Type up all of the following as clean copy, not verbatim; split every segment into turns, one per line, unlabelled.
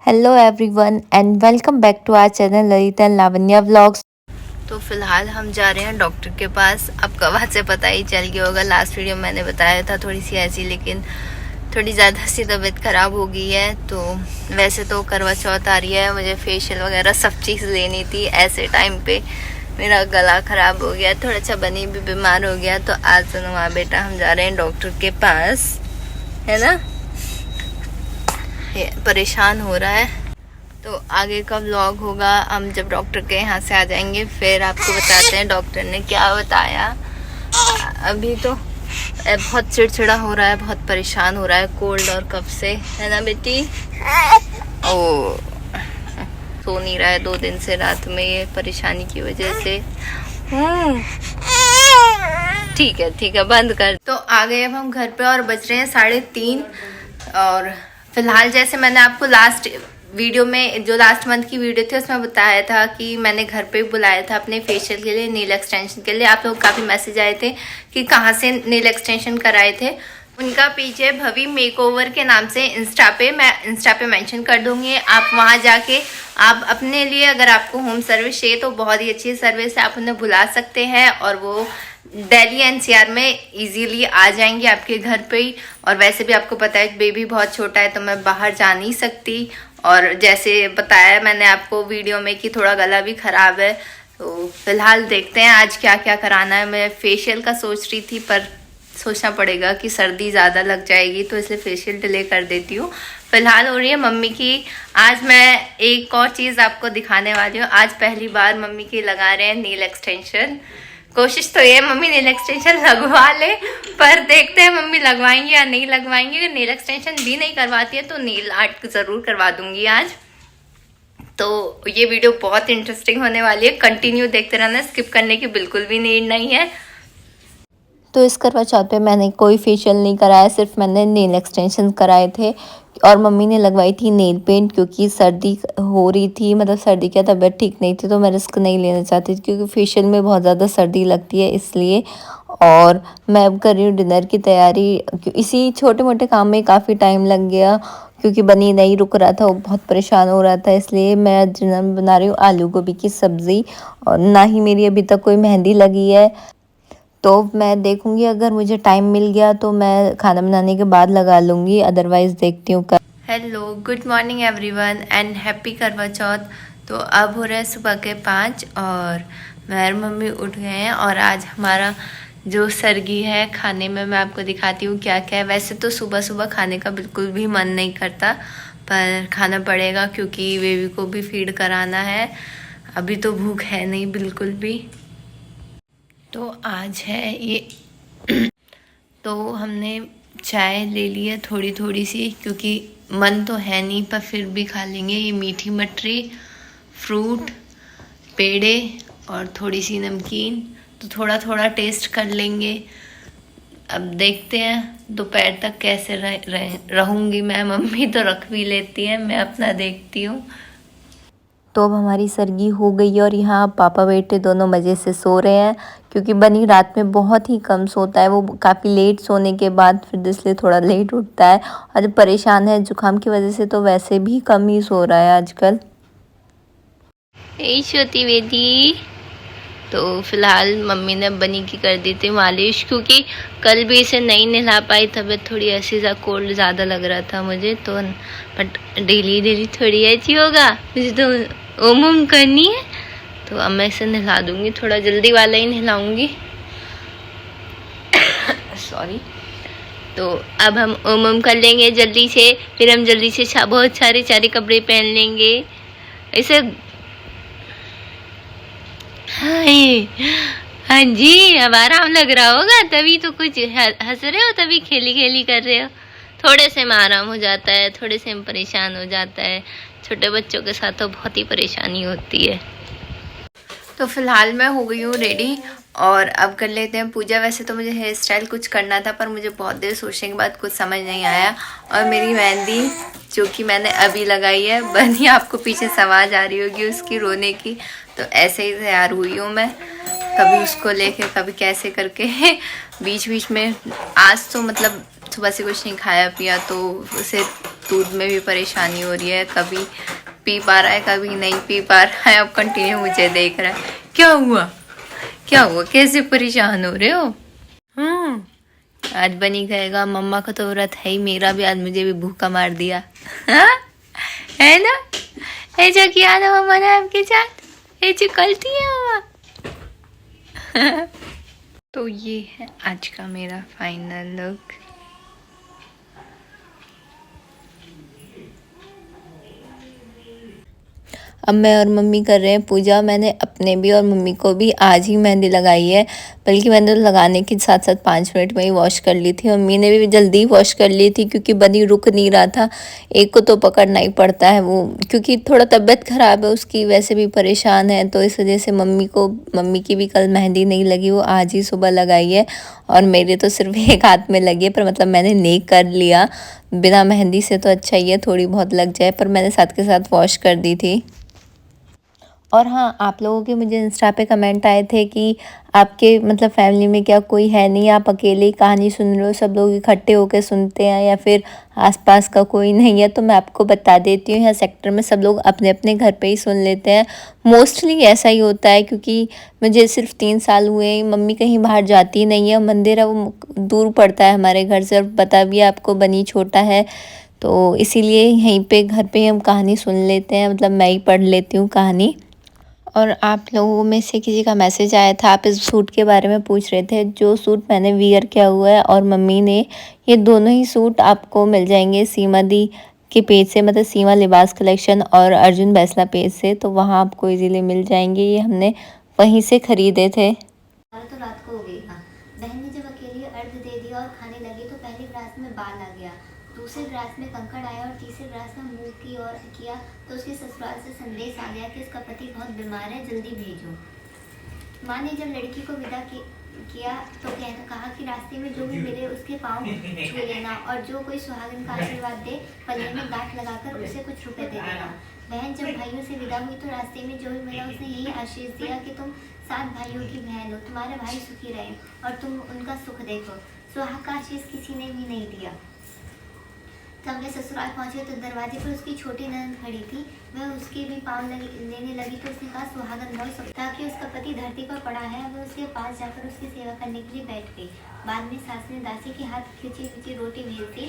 Hello everyone and welcome back to our channel Lalita and Lavanya vlogs. तो फिलहाल हम जा रहे हैं डॉक्टर के पास। आपको आवाज़ से पता ही चल गया होगा, लास्ट वीडियो में मैंने बताया था थोड़ी सी ऐसी, लेकिन थोड़ी ज़्यादा सी तबीयत ख़राब हो गई है। तो वैसे तो करवा चौथ आ रही है, मुझे फेशियल वगैरह सब चीज़ लेनी थी। ऐसे टाइम पे मेरा गला ख़राब हो गया, थोड़ा सा बनी भी बीमार हो गया। तो आज सुनो वहाँ बेटा, हम जा रहे हैं डॉक्टर के पास, है ना। परेशान हो रहा है। तो आगे का व्लॉग होगा, हम जब डॉक्टर के यहाँ से आ जाएंगे फिर आपको बताते हैं डॉक्टर ने क्या बताया। अभी तो बहुत चिड़चिड़ा हो रहा है, बहुत परेशान हो रहा है कोल्ड और कफ से, है ना बेटी। ओ सो नहीं रहा है 2 दिन से रात में, ये परेशानी की वजह से। ठीक है बंद कर। तो आ गए अब हम घर पे और बज रहे हैं 3:30। और फिलहाल जैसे मैंने आपको लास्ट वीडियो में, जो लास्ट मंथ की वीडियो थी, उसमें बताया था कि मैंने घर पे बुलाया था अपने फेशियल के लिए, नेल एक्सटेंशन के लिए। आप लोग काफ़ी मैसेज आए थे कि कहाँ से नेल एक्सटेंशन कराए थे। उनका पेज है भवी मेकओवर के नाम से इंस्टा पे, मैं इंस्टा पे मेंशन कर दूंगी। आप वहाँ जाके आप अपने लिए, अगर आपको होम सर्विस चाहिए तो बहुत ही अच्छी सर्विस है, आप उन्हें बुला सकते हैं और वो दिल्ली एनसीआर में इजीली आ जाएंगे आपके घर पे ही। और वैसे भी आपको पता है बेबी बहुत छोटा है तो मैं बाहर जा नहीं सकती। और जैसे बताया मैंने आपको वीडियो में कि थोड़ा गला भी ख़राब है। तो फिलहाल देखते हैं आज क्या क्या कराना है। मैं फेशियल का सोच रही थी पर सोचना पड़ेगा कि सर्दी ज़्यादा लग जाएगी, तो इसलिए फेशियल डिले कर देती हूँ। फिलहाल हो रही है मम्मी की। आज मैं एक और चीज़ आपको दिखाने वाली हूँ। आज पहली बार मम्मी की लगा रहे हैं नेल एक्सटेंशन। कोशिश तो ये मम्मी नेल एक्सटेंशन लगवा ले, पर देखते हैं मम्मी लगवाएंगे या नहीं लगवाएंगे। अगर नेल एक्सटेंशन भी नहीं करवाती है तो नेल आर्ट ज़रूर करवा दूंगी आज। तो ये वीडियो बहुत इंटरेस्टिंग होने वाली है, कंटिन्यू देखते रहना, स्किप करने की बिल्कुल भी नीड नहीं है। तो इस करवा चौथ पे मैंने कोई फेशियल नहीं कराया, सिर्फ मैंने नेल एक्सटेंशन कराए थे। और मम्मी ने लगवाई थी नेल पेंट, क्योंकि सर्दी हो रही थी, मतलब सर्दी की तबीयत ठीक नहीं थी, तो मैं रिस्क नहीं लेना चाहती थी क्योंकि फेशियल में बहुत ज़्यादा सर्दी लगती है, इसलिए। और मैं अब कर रही हूँ डिनर की तैयारी। इसी छोटे मोटे काम में काफ़ी टाइम लग गया क्योंकि बनी नहीं रुक रहा था, वो बहुत परेशान हो रहा था, इसलिए मैं डिनर में बना रही हूँ आलू गोभी की सब्ज़ी। और ना ही मेरी अभी तक कोई मेहंदी लगी है, तो मैं देखूंगी अगर मुझे टाइम मिल गया तो मैं खाना बनाने के बाद लगा लूँगी, अदरवाइज़ देखती हूँ। Hello, good morning everyone and happy करवा चौथ। तो अब हो रहा है सुबह के 5 और मेहर मम्मी उठ गए हैं। और आज हमारा जो सरगी है खाने में, मैं आपको दिखाती हूँ क्या क्या है। वैसे तो सुबह सुबह खाने का बिल्कुल भी मन नहीं करता, पर खाना पड़ेगा क्योंकि बेबी को भी फीड कराना है। अभी तो भूख है नहीं बिल्कुल भी। तो आज है ये तो हमने चाय ले ली है थोड़ी थोड़ी सी, क्योंकि मन तो है नहीं, पर फिर भी खा लेंगे। ये मीठी मटरी, फ्रूट, पेड़े और थोड़ी सी नमकीन, तो थोड़ा थोड़ा टेस्ट कर लेंगे। अब देखते हैं दोपहर तक कैसे रहूँगी मैं। मम्मी तो रख भी लेती है, मैं अपना देखती हूँ। तो अब हमारी सरगी हो गई और यहाँ पापा बेटे दोनों मज़े से सो रहे हैं, क्योंकि बनी रात में बहुत ही कम सोता है। वो काफ़ी लेट सोने के बाद फिर इसलिए थोड़ा लेट उठता है, और जब परेशान है जुकाम की वजह से तो वैसे भी कम ही सो रहा है आजकल। यही सोती बेटी। तो फिलहाल मम्मी ने बनी की कर दी थी मालिश, क्योंकि कल भी इसे नहीं नहला पाई, तबीयत थोड़ी ऐसी कोल्ड ज़्यादा लग रहा था मुझे तो। बट डेली डेली थोड़ी ऐसी होगा, मुझे तो ओम करनी है, तो अब मैं इसे नहला दूंगी, थोड़ा जल्दी वाला ही नहलाऊंगी। सॉरी। तो अब हम ओम कर लेंगे जल्दी से, फिर हम जल्दी से बहुत सारे कपड़े पहन लेंगे इसे। हाँ जी, अब आराम लग रहा होगा, तभी तो कुछ हंस रहे हो, तभी खेली खेली कर रहे हो। थोड़े से में आराम हो जाता है, थोड़े से में परेशान हो जाता है। छोटे बच्चों के साथ तो बहुत ही परेशानी होती है। तो फिलहाल मैं हो गई हूँ रेडी और अब कर लेते हैं पूजा। वैसे तो मुझे हेयर स्टाइल कुछ करना था, पर मुझे बहुत देर सोचने के बाद कुछ समझ नहीं आया। और मेरी मेहंदी जो कि मैंने अभी लगाई है, बनी आपको पीछे से आवाज़ आ रही होगी उसकी रोने की, तो ऐसे ही तैयार हुई हूँ मैं, कभी उसको लेके कभी कैसे करके। बीच बीच में आज तो मतलब सुबह से कुछ नहीं खाया पिया, तो उसे दूध में भी परेशानी हो रही है, कभी पी पा रहा है कभी नहीं पी पा रहा है। अब कंटिन्यू मुझे देख रहा है। क्या हुआ क्या हुआ, कैसे परेशान हो रहे हो? आज बनी कहेगा मम्मा का तो व्रत है ही, मेरा भी आज मुझे भी भूखा मार दिया। हाँ? है ना? ऐसा किया ना मम्मा ने आपके साथ, ऐसी गलती है मम्मा। तो ये है आज का मेरा फाइनल लुक। अब मैं और मम्मी कर रहे हैं पूजा। मैंने अपने भी और मम्मी को भी आज ही मेहंदी लगाई है, बल्कि मैंने तो लगाने के साथ साथ 5 मिनट में ही वॉश कर ली थी। मम्मी ने भी जल्दी वॉश कर ली थी क्योंकि बनी रुक नहीं रहा था। एक को तो पकड़ना ही पड़ता है, वो क्योंकि थोड़ा तबीयत ख़राब है उसकी, वैसे भी परेशान है, तो इस वजह से मम्मी की भी कल मेहंदी नहीं लगी, वो आज ही सुबह लगाई है। और मेरे तो सिर्फ एक हाथ में लगी है, पर मतलब मैंने नेक कर लिया। बिना मेहंदी से तो अच्छा ही है थोड़ी बहुत लग जाए, पर मैंने साथ के साथ वॉश कर दी थी। और हाँ, आप लोगों के मुझे इंस्टा पे कमेंट आए थे कि आपके मतलब फैमिली में क्या कोई है नहीं, आप अकेले ही कहानी सुन रहे हो, सब लोग इकट्ठे होकर सुनते हैं या फिर आसपास का कोई नहीं है। तो मैं आपको बता देती हूँ, यहाँ सेक्टर में सब लोग अपने अपने घर पे ही सुन लेते हैं। मोस्टली ऐसा ही होता है, क्योंकि मुझे सिर्फ 3 साल हुए हैं, मम्मी कहीं बाहर जाती नहीं है, मंदिर है वो दूर पड़ता है हमारे घर से, और पता भी है आपको बनी छोटा है, तो इसीलिए यहीं पे घर पे हम कहानी सुन लेते हैं, मतलब मैं ही पढ़ लेती हूँ कहानी। और आप लोगों में से किसी का मैसेज आया था, आप इस सूट के बारे में पूछ रहे थे, जो सूट मैंने वियर किया हुआ है और मम्मी ने, ये दोनों ही सूट आपको मिल जाएंगे सीमा दी के पेज से, मतलब सीमा लिबास कलेक्शन और अर्जुन बैसला पेज से, तो वहाँ आपको इजीली मिल जाएंगे। ये हमने वहीं से ख़रीदे थे।
तो रात को हो गई। हाँ, बहन ने जब अकेली अर्घ दे दिया और खाने लगी तो पहले ग्रास में बाल आ गया, दूसरे ग्रास में कंकड़ आया और तीसरे ग्रास में मुंह की ओर किया तो उसके ससुराल से संदेश आ गया कि उसका पति बहुत बीमार है, जल्दी भेजो। माँ ने जब लड़की को विदा किया तो कहा कि रास्ते में जो भी मिले उसके पाँव छू लेना, और जो कोई सुहागन का आशीर्वाद दे पल्ले में गांठ लगाकर उसे कुछ रुपए दे देना। बहन जब भाइयों से विदा हुई तो रास्ते में जो भी मिला उसने यही आशीष दिया कि तुम 7 भाइयों की बहन हो, तुम्हारे भाई सुखी रहे और तुम उनका सुख देखो। सुहाग का आशीष किसी ने भी नहीं दिया। जब वे ससुराल पहुंचे तो दरवाजे पर उसकी छोटी ननद खड़ी थी। वह उसके भी पाँव लेने लगी तो उसने कहा, सुहागन बहुत था कि उसका पति धरती पर पड़ा है। वह उसके पास जाकर उसकी सेवा करने के लिए बैठ गई। बाद में सास ने दासी के हाथ खिंची खिंची रोटी भेज दी।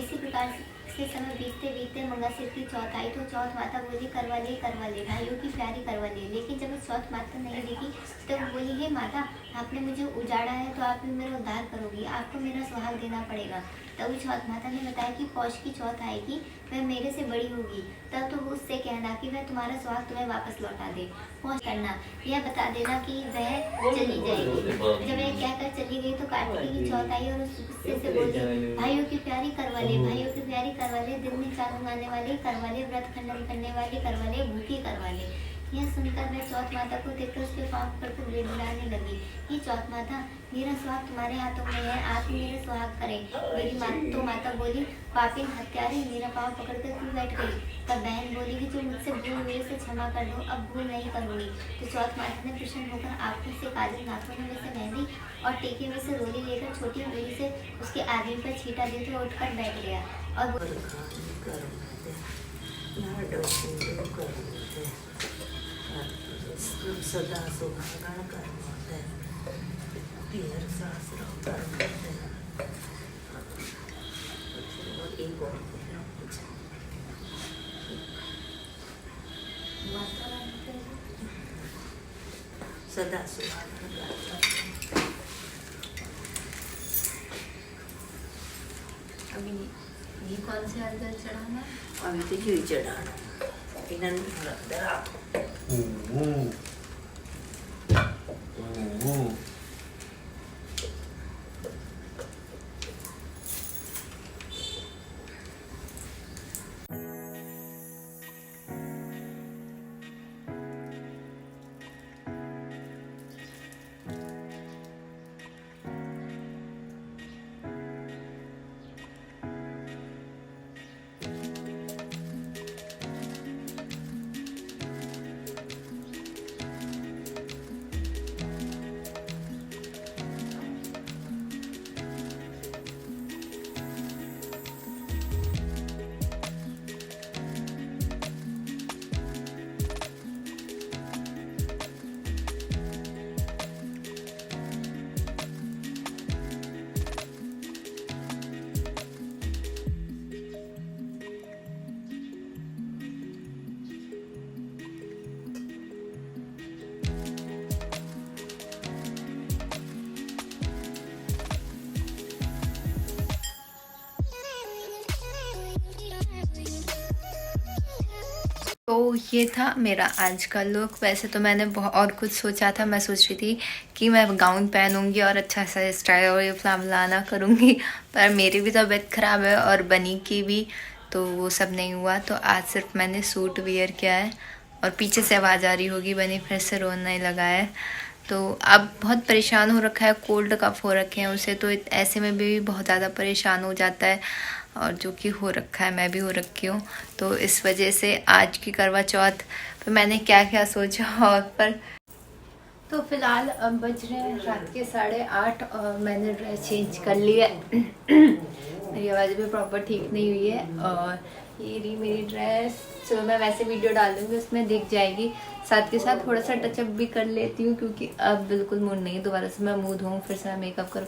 इसी प्रकार से समय बीतते बीतते मंगलसूत्र की चौथ आई तो चौथ माता बोली, करवा ले भाइयों की प्यारी करवा ले। लेकिन जब चौथ माता नहीं दिखी तो बोली, हे माता, आपने मुझे उजाड़ा है तो आप भी मेरा उद्धार करोगी, आपको मेरा सुहाग देना पड़ेगा। तब चौथ माता ने बताया कि पौष की चौथ आएगी, वह मेरे से बड़ी होगी, तब तो उससे कहना कि वह तुम्हारा सुहाग तुम्हें वापस लौटा दे। पौष करना, यह बता देना कि वह चली जाएगी। जब वह कहकर चली गई तो कार्तिक की चौथ आई और उससे से बोली, भाइयों की प्यारी करवा ले, भाइयों की प्यारी करवा ले, दिन में चार उगाने वाली करवा ले, व्रत खंडन करने वाली करवा ले, भूखी करवा ले। यह सुनकर वह चौथ माता को देखकर उसके पाँव पकड़कर गिड़गिड़ाने लगी। ये चौथ माता, मेरा सुहाग तुम्हारे हाथों में है, आप ही मेरा सुहाग करें। मेरी माता बोली, पापिन हत्यारे, मेरा पाँव पकड़कर क्यों बैठ गई? तब बहन बोली कि जो मुझसे भूल हुई उसे क्षमा कर दो, अब भूल नहीं करूँगी। तो चौथ माता ने प्रसन्न होकर आंखों से काजल, नाखूनों में से मेहंदी और टीके में से रोली लेकर छोटी उंगली से उसके आदमी पर छींटा देते हुए उठकर बैठ गया और
सदा सुहागण करते पियर सासरा करते और एक और सदा सुहागण करते।
अभी ये कौन से हलदर चढ़ाना?
अभी तो घी चढ़ाना इन्हें
तो ये था मेरा आज का लुक। वैसे तो मैंने बहुत और कुछ सोचा था, मैं सोच रही थी कि मैं गाउन पहनूंगी और अच्छा सा स्टाइल और ये फलाना करूंगी, पर मेरी भी तबीयत ख़राब है और बनी की भी, तो वो सब नहीं हुआ। तो आज सिर्फ मैंने सूट वियर किया है। और पीछे से आवाज़ आ रही होगी, बनी फिर से रोने लगा है। तो अब बहुत परेशान हो रखा है, कोल्ड कफ हो रखे हैं उसे, तो ऐसे में भी बहुत ज़्यादा परेशान हो जाता है, और जो कि हो रखा है, मैं भी हो रखी हूँ। तो इस वजह से आज की करवा चौथ पे मैंने क्या क्या सोचा। और पर तो फिलहाल अब बज रहे हैं रात के 8:30 और मैंने ड्रेस चेंज कर ली है। मेरी आवाज़ भी प्रॉपर ठीक नहीं हुई है। और ये रही मेरी ड्रेस, जो मैं वैसे वीडियो डाल दूँगी उसमें दिख जाएगी। साथ के साथ थोड़ा सा टचअप भी कर लेती हूँ, क्योंकि अब बिल्कुल मूड नहीं, दोबारा से मैं मुँह धोऊँ फिर से मैं मेकअप करूँ,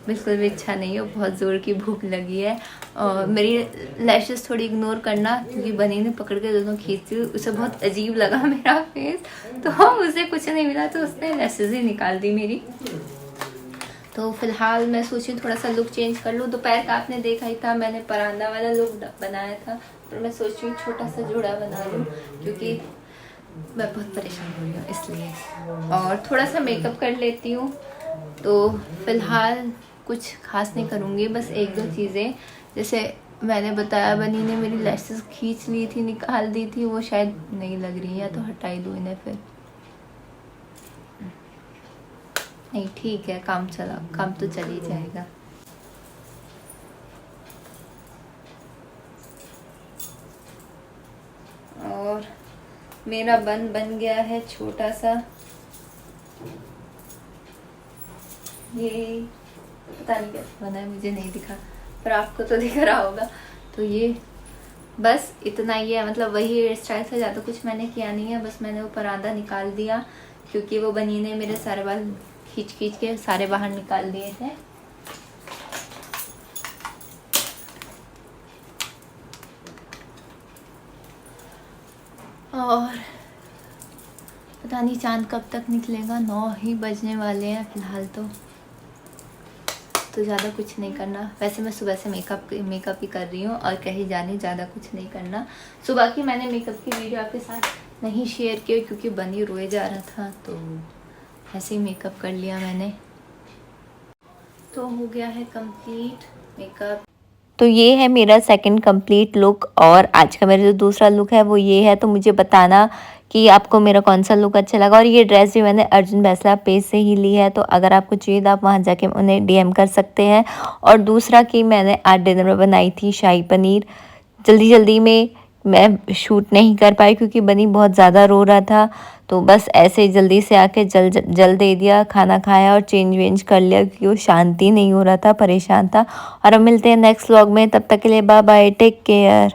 बिल्कुल भी इच्छा नहीं है। बहुत ज़ोर की भूख लगी है। और मेरी लैशेस थोड़ी इग्नोर करना, क्योंकि बनी ने पकड़ के दोनों खींची, उसे बहुत अजीब लगा मेरा फेस, तो उसे कुछ नहीं मिला तो उसने लैशेस ही निकाल दी मेरी। तो फिलहाल मैं सोची थोड़ा सा लुक चेंज कर लूँ। दोपहर का आपने देखा ही था, मैंने परांदा वाला लुक बनाया था, पर मैं सोच रही हूँ छोटा सा जोड़ा बना लूँ, क्योंकि मैं बहुत परेशान हो रही हूँ इसलिए। और थोड़ा सा मेकअप कर लेती हूँ। तो फिलहाल कुछ खास नहीं करूँगी, बस 1-2 चीज़ें, जैसे मैंने बताया बनी ने मेरी लैशेस खींच ली थी, निकाल दी थी, वो शायद नहीं लग रही है, तो हटा ही दूँ इन्हें फिर। नहीं ठीक है, काम तो चल ही जाएगा। और मेरा बन गया है छोटा सा, ये पता नहीं कैसे बना है, मुझे नहीं दिखा, पर आपको तो दिख रहा होगा। तो ये बस इतना ही है, मतलब वही हेयर स्टाइल से, ज़्यादा कुछ मैंने किया नहीं है। बस मैंने वो परांदा निकाल दिया, क्योंकि वो बनी ने मेरे सारे बाल खींच के सारे बाहर निकाल दिए थे। और पता नहीं चांद कब तक निकलेगा, 9 ही बजने वाले हैं फिलहाल। तो ज़्यादा कुछ नहीं करना। वैसे मैं सुबह से मेकअप ही कर रही हूँ, और कहीं जाने ज़्यादा कुछ नहीं करना। सुबह की मैंने मेकअप की वीडियो आपके साथ नहीं शेयर की, क्योंकि बनी रोए जा रहा था, तो ऐसे ही मेकअप कर लिया मैंने। तो हो गया है कंप्लीट मेकअप। तो ये है मेरा सेकंड कंप्लीट लुक, और आज का मेरा जो दूसरा लुक है वो ये है। तो मुझे बताना कि आपको मेरा कौन सा लुक अच्छा लगा। और ये ड्रेस भी मैंने अर्जुन बैसला पेज से ही ली है, तो अगर आपको चाहिए तो आप वहाँ जाके उन्हें DM कर सकते हैं। और दूसरा कि मैंने आज डिनर में बनाई थी शाही पनीर, जल्दी में मैं शूट नहीं कर पाई, क्योंकि बनी बहुत ज़्यादा रो रहा था। तो बस ऐसे ही जल्दी से आके जल दे दिया, खाना खाया और चेंज वेंज कर लिया, क्योंकि वो शांति नहीं हो रहा था, परेशान था। और अब मिलते हैं नेक्स्ट व्लॉग में, तब तक के लिए बाय बाय, टेक केयर।